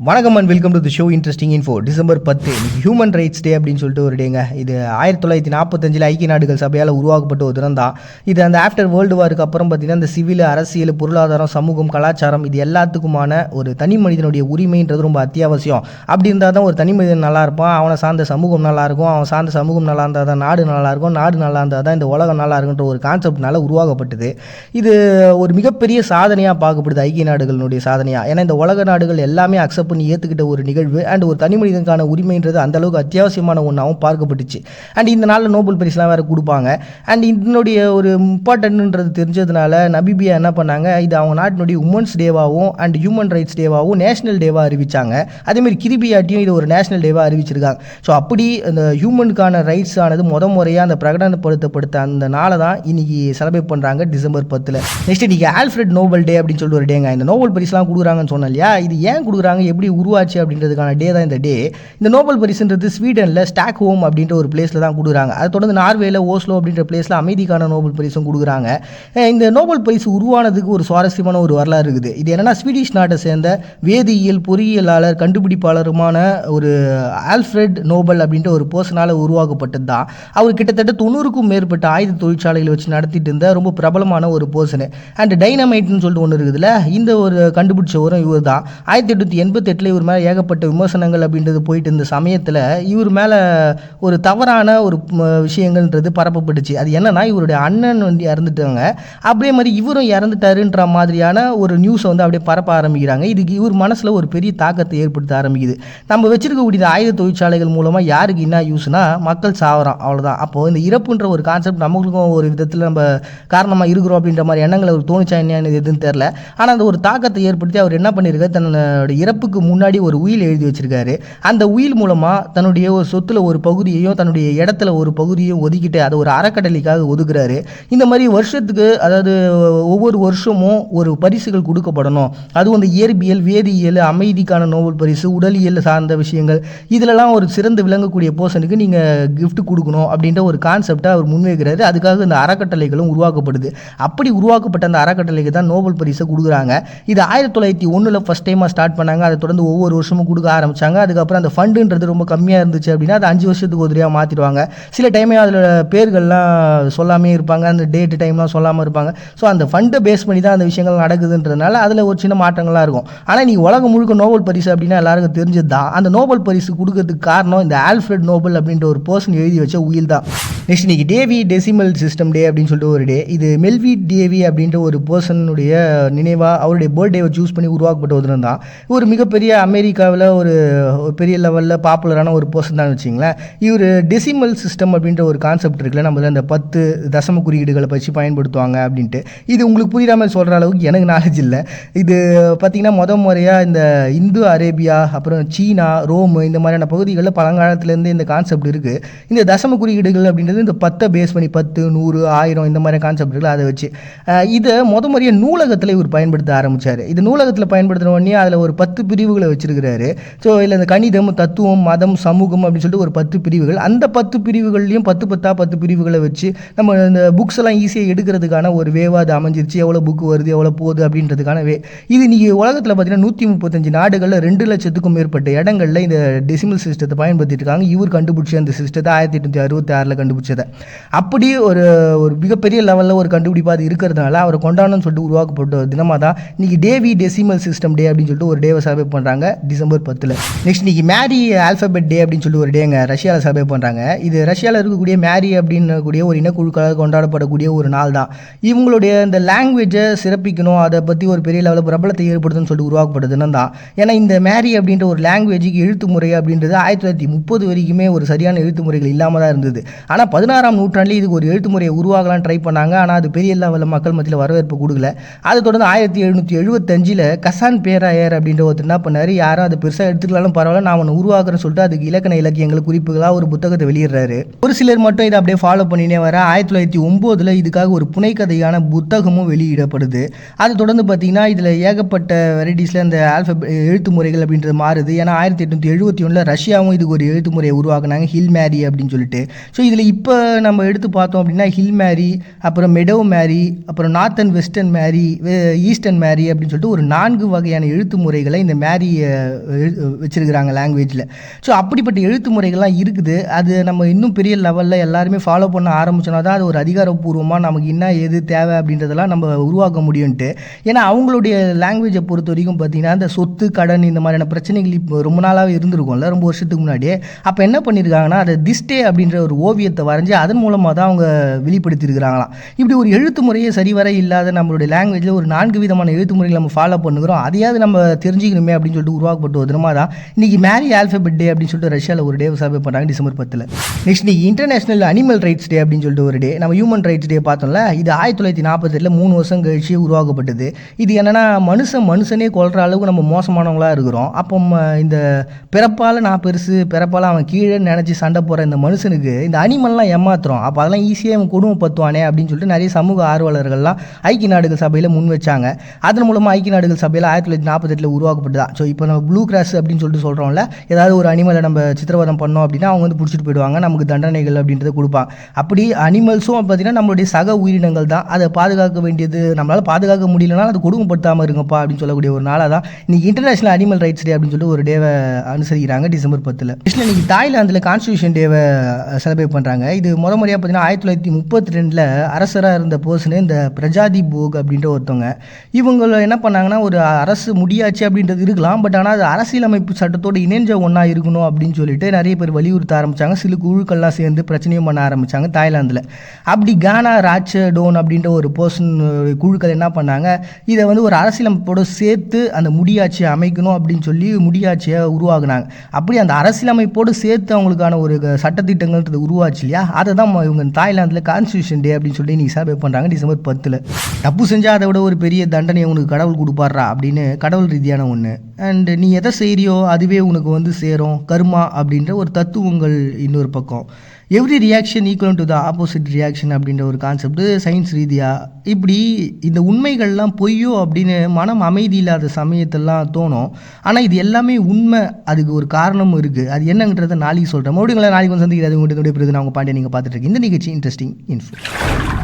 வணக்கம் and welcome to the show interesting info. December 10 human rights day அப்படின்னு சொல்லிட்டு ஒரு டேங்க. இது 1945 ஐக்கிய நாடுகள் சபையால் உருவாக்கப்பட்ட ஒரு தினம் தான் இது. அந்த ஆஃப்டர் வேர்ல்டு வாருக்கு அப்புறம் பார்த்தீங்கன்னா இந்த சிவில், அரசியல், பொருளாதாரம், சமூகம், கலாச்சாரம் இது எல்லாத்துக்குமான ஒரு தனி மனிதனுடைய உரிமைன்றது ரொம்ப அத்தியாவசியம். அப்படி இருந்தால் தான் ஒரு தனி மனிதன் நல்லா இருப்பான், அவனை சார்ந்த சமூகம் நல்லாயிருக்கும், அவன் சார்ந்த சமூகம் நல்லா இருந்தால் தான் நாடு நல்லாயிருக்கும், நாடு நல்லா இருந்தால் தான் இந்த உலகம் நல்லா இருக்குன்ற ஒரு கான்செப்ட்னால உருவாக்கப்பட்டது. இது ஒரு மிகப்பெரிய சாதனையாக பார்க்கப்படுது, ஐக்கிய நாடுகளினுடைய சாதனையாக. ஏன்னா இந்த உலக நாடுகள் எல்லாமே அக்செப்ட் பண்ணி ஏற்றுக்கிட்ட ஒரு நிகழ்வு. அண்ட் ஒரு தனி மனிதனுக்கான உரிமைன்றது அந்த அளவுக்கு அத்தியாவசியமான ஒன்றாகவும் பார்க்கப்பட்டுச்சு. அண்ட் இந்த நாளில் நோபல் பரிசுலாம் வேறு கொடுப்பாங்க. அண்ட் இதனுடைய ஒரு இம்பார்ட்டன்ட்ன்றது தெரிஞ்சதுனால நபிபியா என்ன பண்ணாங்க, இது அவங்க நாட்டினுடைய உமன்ஸ் டேவாகவும் அண்ட் ஹியூமன் ரைட்ஸ் டேவாகவும் நேஷனல் டேவாக அறிவித்தாங்க. அதேமாதிரி கிரிபியாட்டியும் இது ஒரு நேஷனல் டேவாக அறிவிச்சிருக்காங்க. ஸோ அப்படி அந்த ஹியூமனுக்கான ரைட்ஸ் ஆனது முறையாக அந்த பிரகடனப்படுத்தப்படுத்த அந்த நாளை தான் இன்னைக்கு செலிப்ரேட் பண்ணுறாங்க டிசம்பர் 10. நெக்ஸ்ட் இன்னைக்கு ஆல்ஃபிரட் நோபல் டே அப்படின்னு சொல்லிட்டு ஒரு டேங்க. இந்த நோபல் பரிசுலாம் கொடுக்குறாங்கன்னு சொன்னோம் இல்லையா, இது ஏன் கொடுக்குறாங்க, எப்படி உருவாச்சு அப்படின்றதுக்கான டே தான் இந்த டே. இந்த நோபல் பரிசுன்றது ஸ்வீடனில் ஸ்டாக் ஹோம் அப்படின்ற ஒரு பிளேஸில் தான் கொடுக்குறாங்க. அதை தொடர்ந்து நார்வேல ஓஸ்லோ அப்படின்ற பிளேஸில் அமைதிக்கான நோபல் பரிசும் கொடுக்குறாங்க. இந்த நோபல் பரிசு உருவானதுக்கு ஒரு சுவாரஸ்யமான ஒரு வரலாறு இருக்குது. இது என்னன்னா, ஸ்வீடிஷ் நாட்டை சேர்ந்த வேதியியல் பொறியியலாளர் கண்டுபிடிப்பாளருமான ஒரு ஆல்ஃபிரட் நோபல் அப்படின்ற ஒரு பர்சனால் உருவாக்கப்பட்டது தான். அவர் கிட்டத்தட்ட 90க்கும் மேற்பட்ட ஆயுத தொழிற்சாலைகளை வச்சு நடத்திட்டு இருந்த ரொம்ப பிரபலமான ஒரு பர்சனு. அண்ட் டைனமைட்னு சொல்லிட்டு ஒன்று இருக்குதுல்ல, இந்த ஒரு கண்டுபிடிச்சவரும் இவர் தான். 1888 இவர் மேலே ஏகப்பட்ட விமர்சனங்கள் அப்படின்றது போயிட்டு இருந்த சமயத்தில் இவர் மேலே ஒரு தவறான ஒரு விஷயங்கள்ன்றது பரப்பப்பட்டுச்சு. அது என்னன்னா, இவருடைய அண்ணன் வந்து இறந்துட்டாங்க, அப்படியே மாதிரி இவரும் இறந்துட்டாருன்ற மாதிரியான ஒரு நியூஸை வந்து அப்படியே பரப்ப ஆரம்பிக்கிறாங்க. இதுக்கு இவர் மனசில் ஒரு பெரிய தாக்கத்தை ஏற்படுத்த ஆரம்பிக்குது. நம்ம வச்சிருக்கக்கூடிய ஆயுத தொழிற்சாலைகள் மூலமாக யாருக்கு என்ன யூஸ்னா, மக்கள் சாவறான், அவ்வளோதான். அப்போது இந்த இறப்புன்ற ஒரு கான்செப்ட் நம்மளுக்கும் ஒரு விதத்தில் நம்ம காரணமாக இருக்கிறோம் அப்படின்ற மாதிரி எண்ணங்கள் அவர் தோணிச்சா என்னன்னு எதுன்னு தெரில. ஆனால் அந்த ஒரு தாக்கத்தை ஏற்படுத்தி அவர் என்ன பண்ணியிருக்காரு, தன்னோட இறப்புக்கு முன்னாடி ஒரு உயில் எழுதி வச்சிருக்காரு. அந்த உயில் மூலமாக தன்னுடைய ஒரு சொத்துல ஒரு பகுதியையும் தன்னுடைய இடத்துல ஒரு பகுதியையும் ஒதுக்கிட்டு அதை ஒரு அறக்கட்டளைக்காக ஒதுக்குறாரு. இந்த மாதிரி வருஷத்துக்கு, அதாவது ஒவ்வொரு வருஷமும் ஒரு பரிசுகள் கொடுக்கப்படணும். அதுவும் இந்த இயற்பியல், வேதியியல், அமைதிக்கான நோபல் பரிசு, உடலியல் சார்ந்த விஷயங்கள், இதிலெல்லாம் ஒரு சிறந்து விளங்கக்கூடிய பர்சனுக்கு நீங்கள் கிஃப்ட் கொடுக்கணும் அப்படின்ற ஒரு கான்செப்டை அவர் முன்வைக்கிறாரு. அதுக்காக இந்த அறக்கட்டளைகளும் உருவாக்கப்படுது. அப்படி உருவாக்கப்பட்ட அந்த அறக்கட்டளைக்கு தான் நோபல் பரிசை கொடுக்குறாங்க. இது 1901 ஃபர்ஸ்ட் டைமாக ஸ்டார்ட் பண்ணாங்க. அதை தொடர்ந்து ஒவ்வொரு வருஷமும் கொடுக்க ஆரம்பித்தாங்க. அதுக்கப்புறம் அந்த ஃபண்டுன்றது ரொம்ப கம்மியாக இருந்துச்சு அப்படின்னா அது 5 வருஷத்துக்கு உதவியாக மாற்றிடுவாங்க. சில டைமே அதில் பேர்கள்லாம் சொல்லாமே இருப்பாங்க, அந்த டேட்டு டைம்லாம் சொல்லாமல் இருப்பாங்க. ஸோ அந்த ஃபண்டை பேஸ் பண்ணி தான் அந்த விஷயங்கள் நடக்குதுன்றதுனால அதில் ஒரு சின்ன மாற்றங்கள்லாம் இருக்கும். ஆனால் நீங்கள் உலகம் முழுக்க நோபல் பரிசு அப்படின்னா எல்லாருக்கும் தெரிஞ்சது தான். அந்த நோபல் பரிசு கொடுக்கறதுக்கு காரணம் இந்த ஆல்ஃபிரட் நோபல் அப்படின்ற ஒரு பர்சன் எழுதி வச்ச உயில் தான். நெக்ஸ்ட் இன்னைக்கு டேவி டெசிமல் சிஸ்டம் டே அப்படின்னு சொல்லிட்டு ஒரு டே. இது மெல்வி டேவி அப்படின்ற ஒரு பர்சனுடைய நினைவாக அவருடைய பர்த்டேவை சூஸ் பண்ணி உருவாக்கப்பட்ட ஒரு தினம் தான். ஒரு மிகப்பெரிய அமெரிக்காவில் ஒரு பெரிய லெவலில் பாப்புலரான ஒரு பர்சன் தான் வச்சிங்களேன். இவர் டெசிமல் சிஸ்டம் அப்படின்ற ஒரு கான்செப்ட் இருக்குல்ல, நம்ம அந்த 10 தசம குறியீடுகளை வச்சு பயன்படுத்துவாங்க அப்படின்ட்டு. இது உங்களுக்கு புரியாத மாதிரி சொல்கிற அளவுக்கு எனக்கு நாலேஜ் இல்லை. இது பார்த்திங்கன்னா முறையாக இந்த இந்து அரேபியா, அப்புறம் சீனா, ரோம் இந்த மாதிரியான பகுதிகளில் பழங்காலத்துலேருந்து இந்த கான்செப்ட் இருக்குது. இந்த தசம குறியீடுகள் அப்படின்றது இந்த 10 பேஸ் பண்ணி 10, 100, 1000 இந்த மாதிரி கான்செப்ட் இருக்குல்ல, அதை வச்சு இதை முறையாக நூலகத்தில் இவர் பயன்படுத்த ஆரம்பித்தார். இது நூலகத்தில் பயன்படுத்தின உடனே அதில் ஒரு 10 பிரிவுகளை வச்சிருக்கிறாரு. ஸோ இல்லை இந்த கணிதம், தத்துவம், மதம், சமூகம் அப்படின்னு சொல்லிட்டு ஒரு 10 பிரிவுகள். அந்த 10 பிரிவுகள்லையும் 10 பிரிவுகளை வச்சு நம்ம இந்த புக்ஸ் எல்லாம் ஈஸியாக எடுக்கிறதுக்கான ஒரு வேவாக அது அமைஞ்சிருச்சு. எவ்வளோ புக் வருது, எவ்வளோ போகுது அப்படின்றதுக்கான வே. இது நீங்கள் உலகத்தில் பார்த்தீங்கன்னா 135 நாடுகளில் 2 லட்சத்துக்கும் மேற்பட்ட இடங்களில் இந்த டெசிமல் சிஸ்டத்தை பயன்படுத்திட்டு இருக்காங்க. இவர் கண்டுபிடிச்ச அந்த சிஸ்டத்தை 1866 கண்டுபிடிச்சதை. அப்படி ஒரு மிகப்பெரிய லெவலில் ஒரு கண்டுபிடிப்பாக அது இருக்கிறதுனால அவரை கொண்டாடணும்னு சொல்லிட்டு உருவாக்கப்பட்ட தினமாக தான் இன்னைக்கு டேவி டெசிமல் சிஸ்டம் டே அப்படின்னு சொல்லிட்டு ஒரு டேவை செலிப்ரேட் பண்ணுறாங்க டிசம்பர் 10. நெக்ஸ்ட் இன்னைக்கு மேரி ஆல்ஃபபெட் டே அப்படின்னு சொல்லி ஒரு டேங்க ரஷ்யாவில் செலிப்ரேட் பண்ணுறாங்க. இது ரஷ்யாவில் இருக்கக்கூடிய மேரி அப்படின்னு கூடிய ஒரு இனக்குழுக்களாக கொண்டாடப்படக்கூடிய ஒரு நாள் தான். இவங்களுடைய இந்த லாங்குவேஜை சிறப்பிக்கணும், அதை பற்றி ஒரு பெரிய லெவலில் பிரபலத்தை ஏற்படுத்துன்னு சொல்லிட்டு உருவாக்கப்பட்ட தினம் தான். ஏன்னா இந்த மேரி அப்படின்ற ஒரு லாங்குவேஜுக்கு எழுத்து முறை அப்படின்றது 1930 வரைக்குமே ஒரு சரியான எழுத்து முறைகள் இல்லாமல் தான் இருந்தது. ஆனால் 16ஆம் நூற்றாண்டில் இதுக்கு ஒரு எழுத்து முறையை உருவாகலாம் ட்ரை பண்ணாங்க. ஆனால் அது பெரிய லெவலில் மக்கள் மத்தியில் வரவேற்பு கொடுக்கல. அதை தொடர்ந்து 1775 கசான் பேராயர் அப்படின்ற ஒருத்தர் என்ன பண்ணார், யாரும் அதை பெருசாக எடுத்துக்கலாலும் பரவாயில்ல, நான் ஒன்று உருவாக்குறேன்னு சொல்லிட்டு அதுக்கு இலக்கண இலக்கியங்கள் குறிப்புகளாக ஒரு புத்தகத்தை வெளியிடுறாரு. ஒரு சிலர் மட்டும் இதை அப்படியே ஃபாலோ பண்ணினே வர 1909 இதுக்காக ஒரு புனைக்கதையான புத்தகமும் வெளியிடப்படுது. அதை தொடர்ந்து பார்த்தீங்கன்னா இதில் ஏகப்பட்ட வெரைட்டிஸில் இந்த எழுத்து முறைகள் அப்படின்றது மாறுது. ஏன்னா 1871 ரஷ்யாவும் இதுக்கு ஒரு எழுத்து முறையை உருவாக்குனாங்க, ஹில் மேரி அப்படின்னு சொல்லிட்டு. ஸோ இதில் இப்போ நம்ம எடுத்து பார்த்தோம் அப்படின்னா ஹில் மேரி, அப்புறம் மெடோ மேரி, அப்புறம் நார்த் அண்ட் வெஸ்டர்ன் மேரி, ஈஸ்டர்ன் மேரி அப்படின்னு சொல்லிட்டு ஒரு 4 வகையான எழுத்து முறைகளை இந்த மாரி வச்சுருக்கிறாங்க லாங்குவேஜில். ஸோ அப்படிப்பட்ட எழுத்து முறைகள்லாம் இருக்குது. அது நம்ம இன்னும் பெரிய லெவலில் எல்லாருமே ஃபாலோ பண்ண ஆரம்பிச்சோன்னா தான் அது ஒரு அதிகாரப்பூர்வமாக நமக்கு என்ன எது தேவை அப்படின்றதெல்லாம் நம்ம உருவாக்க முடியும்ன்ட்டு. ஏன்னா அவங்களுடைய லாங்குவேஜை பொறுத்த வரைக்கும் பார்த்தீங்கன்னா இந்த சொத்து கடன் இந்த மாதிரியான பிரச்சனைகள் இப்போ ரொம்ப நாளாகவே இருந்திருக்கும்ல, ரொம்ப வருஷத்துக்கு முன்னாடியே. அப்போ என்ன பண்ணியிருக்காங்கன்னா அதை திஸ்டே அப்படின்ற ஒரு ஓவியத்தை வரைஞ்சி அதன் மூலமாக தான் அவங்க வெளிப்படுத்தியிருக்கிறாங்களாம். இப்படி ஒரு எழுத்து முறையே சரிவர இல்லாத நம்மளுடைய லாங்குவேஜில் ஒரு 4 விதமான எழுத்து முறைகள் நம்ம ஃபாலோ பண்ணுகிறோம். அதையாவது நம்ம தெரிஞ்சுக்கணுமே அப்படின்னு சொல்லிட்டு உருவாக்கப்பட்ட ஒரு தினமாக தான் இன்னைக்கு மேரி ஆல்ஃபபெட் டே அப்படின்னு சொல்லிட்டு ரஷ்யாவில் ஒரு டே செலிப்ரேட் பண்ணுறாங்க டிசம்பர் 10. நெக்ஸ்ட் இன்னைக்கு இன்டர்நேஷனல் அனிமல் ரைட்ஸ் டே அப்படின்னு சொல்லிட்டு ஒரு டே. நம்ம ஹியூமன் ரைட்ஸ் டே பார்த்தோம்ல, இது 1948 3 வருஷம் கழிச்சு உருவாக்கப்பட்டது. இது என்னன்னா மனுஷனே கொல்ற அளவுக்கு நம்ம மோசமானவங்களா இருக்கிறோம். அப்போ இந்த பிறப்பால் நான் பெருசு பிறப்பால் அவன் கீழே நினச்சி சண்டை போகிற இந்த மனுஷனுக்கு இந்த அனிமல்லாம் ஏமாத்துறோம். அப்போ அதெல்லாம் ஈஸியாக அவன் கொடுமைப்படுத்துவானே அப்படின்னு சொல்லிட்டு நிறைய சமூக ஆர்வலர்கள்லாம் ஐக்கிய நாடுகள் சபையில் முன் வச்சாங்க. அதன் மூலமாக ஐக்கிய நாடுகள் சபையில் 1948 உருவாக்கப்பட்டதா. ஸோ இப்போ நம்ம ப்ளூ கிராஸ் அப்படின்னு சொல்லிட்டு சொல்கிறோம்ல, ஏதாவது ஒரு அனிமலை நம்ம சித்திரவதம் பண்ணோம் அப்படின்னா அவங்க வந்து பிடிச்சிட்டு போயிடுவாங்க, நமக்கு தண்டனைகள் அப்படின்றத கொடுப்பாங்க. அப்படி அனிமல்ஸும் பார்த்தீங்கன்னா நம்மளுடைய சக உயிரினங்கள் தான். அதை பாதுகாக்க வேண்டியது நம்மளால் பாதுகாக்க முடியலனாலும் அது கொடுமைப்படுத்தாமல் இருங்கப்பா அப்படின்னு சொல்லக்கூடிய ஒரு நாளாக தான் இன்னைக்கு இன்டர்நேஷனல் அனிமல் ரைட்ஸ் டே அப்படின்னு சொல்லிட்டு ஒரு டேவை அனுசரிக்கிறாங்க டிசம்பர் 10. இன்னைக்கு தாய்லாந்தில் கான்ஸ்டியூஷன் டேவை செலிப்ரேட் பண்ணுறாங்க. இது முறையாக பார்த்தீங்கன்னா 1932 அரசராக இருந்த பர்சனு இந்த பிரஜாதி போக் அப்படின்ற ஒருத்தவங்க. இவங்க என்ன பண்ணாங்கன்னா ஒரு அரசு முடியாச்சு அப்படின்றது இருக்கலாம், பட் ஆனால் அது அரசியலமைப்பு சட்டத்தோடு இணைஞ்ச ஒன்றா இருக்கணும் அப்படின்னு சொல்லிட்டு நிறைய பேர் வலியுறுத்த ஆரம்பித்தாங்க. சில குழுக்கள்லாம் சேர்ந்து பிரச்சனையும் பண்ண ஆரம்பித்தாங்க தாய்லாந்தில். அப்படி கானா ராச்சடோன் அப்படின்ற ஒரு பர்சன் குழுக்கள் என்ன பண்ணாங்க, இதை வந்து ஒரு அரசியலமைப்போடு சேர்த்து அந்த முடியாட்சியை அமைக்கணும் அப்படின்னு சொல்லி முடியாட்சியை உருவாக்குனாங்க. அப்படி அந்த அரசியலமைப்போடு சேர்த்து அவங்களுக்கான ஒரு சட்டத்திட்டங்கள்ன்றது உருவாச்சு இல்லையா, அதை தான் இவங்க தாய்லாந்தில் கான்ஸ்டியூஷன் டே அப்படின்னு சொல்லி நீங்கள் செலிப்ரேட் பண்ணுறாங்க டிசம்பர் 10. தப்பு செஞ்சால் அதை விட ஒரு பெரிய தண்டனை உனக்கு கடவுள் கொடுப்பாரா அப்படின்னு கடவுள் ரீதியான ஒன்று. அண்ட் நீ எதை செய்கிறியோ அதுவே உனக்கு வந்து சேரும், கர்மா அப்படின்ற ஒரு தத்துவங்கள் இன்னொரு பக்கம். Every reaction equal to the opposite reaction அப்படின்ற ஒரு கான்செப்ட் சயின்ஸ் ரீதியாக. இப்படி இந்த உண்மைகள்லாம் பொய்யோ அப்படின்னு மனம் அமைதி இல்லாத சமயத்தெல்லாம் தோணும். ஆனால் இது எல்லாமே உண்மை, அதுக்கு ஒரு காரணமும் இருக்குது. அது என்னங்கிறத நாளைக்கு சொல்கிறேன். மறுபடியும் நாளைக்கு வந்து சந்திக்கிறது உங்கள்கிட்ட நான் உங்கள் பாண்டியை நீங்கள் பார்த்துட்டு இருக்கீங்க. இந்த நிகழ்ச்சி இன்ட்ரெஸ்டிங் இன்ஃபோ.